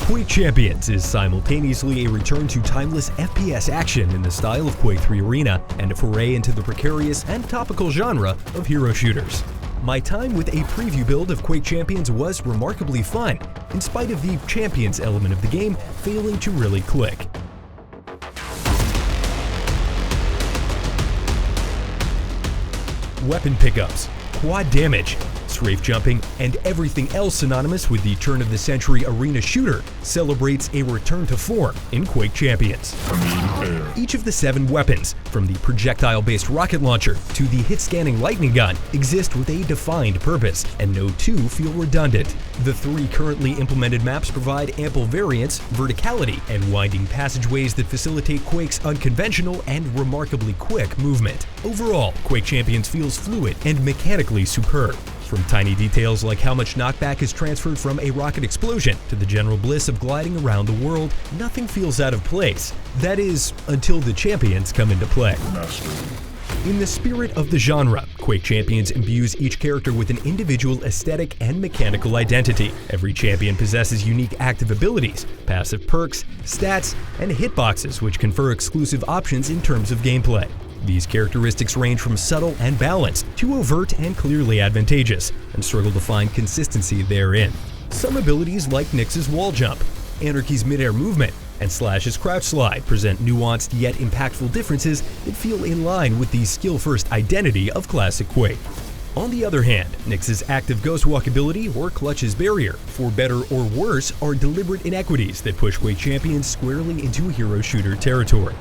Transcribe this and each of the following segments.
Quake Champions is simultaneously a return to timeless FPS action in the style of Quake 3 Arena and a foray into the precarious and topical genre of hero shooters. My time with a preview build of Quake Champions was remarkably fun, in spite of the Champions element of the game failing to really click. Weapon pickups, quad damage, strafe jumping, and everything else synonymous with the turn-of-the-century arena shooter celebrates a return to form in Quake Champions. Each of the 7 weapons, from the projectile-based rocket launcher to the hit-scanning lightning gun, exist with a defined purpose, and no two feel redundant. The 3 currently implemented maps provide ample variance, verticality, and winding passageways that facilitate Quake's unconventional and remarkably quick movement. Overall, Quake Champions feels fluid and mechanically superb. From tiny details like how much knockback is transferred from a rocket explosion to the general bliss of gliding around the world, nothing feels out of place. That is, until the champions come into play. In the spirit of the genre, Quake Champions imbues each character with an individual aesthetic and mechanical identity. Every champion possesses unique active abilities, passive perks, stats, and hitboxes which confer exclusive options in terms of gameplay. These characteristics range from subtle and balanced to overt and clearly advantageous, and struggle to find consistency therein. Some abilities like Nyx's wall jump, Anarchy's midair movement, and Slash's crouch slide present nuanced yet impactful differences that feel in line with the skill-first identity of classic Quake. On the other hand, Nyx's active ghost walk ability or Clutch's barrier, for better or worse, are deliberate inequities that push Quake Champions squarely into hero shooter territory.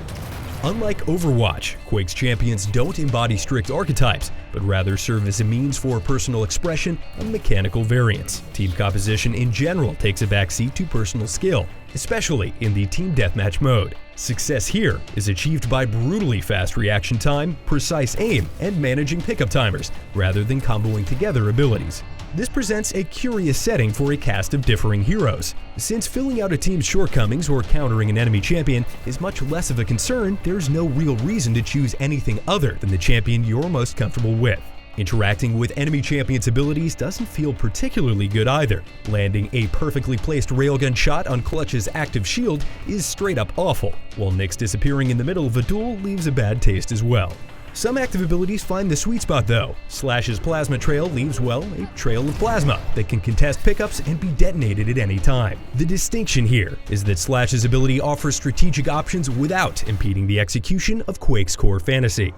Unlike Overwatch, Quake's champions don't embody strict archetypes, but rather serve as a means for personal expression and mechanical variance. Team composition in general takes a backseat to personal skill, especially in the team deathmatch mode. Success here is achieved by brutally fast reaction time, precise aim, and managing pickup timers, rather than comboing together abilities. This presents a curious setting for a cast of differing heroes. Since filling out a team's shortcomings or countering an enemy champion is much less of a concern, there's no real reason to choose anything other than the champion you're most comfortable with. Interacting with enemy champions' abilities doesn't feel particularly good either. Landing a perfectly placed railgun shot on Clutch's active shield is straight up awful, while Nyx disappearing in the middle of a duel leaves a bad taste as well. Some active abilities find the sweet spot though. Slash's plasma trail leaves, well, a trail of plasma that can contest pickups and be detonated at any time. The distinction here is that Slash's ability offers strategic options without impeding the execution of Quake's core fantasy: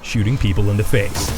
shooting people in the face.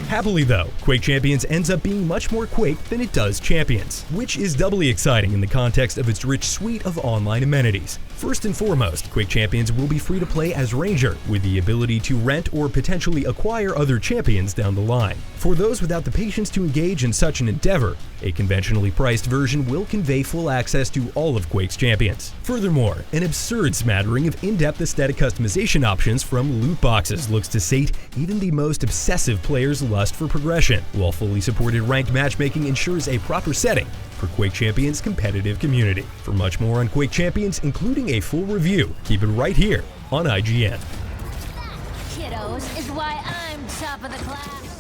Happily though, Quake Champions ends up being much more Quake than it does Champions, which is doubly exciting in the context of its rich suite of online amenities. First and foremost, Quake Champions will be free to play as Ranger, with the ability to rent or potentially acquire other champions down the line. For those without the patience to engage in such an endeavor, a conventionally priced version will convey full access to all of Quake's champions. Furthermore, an absurd smattering of in-depth aesthetic customization options from loot boxes looks to sate even the most obsessive player's lust for progression, while fully supported ranked matchmaking ensures a proper setting for Quake Champions' competitive community. For much more on Quake Champions, including a full review, keep it right here on IGN. Kiddos is why I'm top of the class.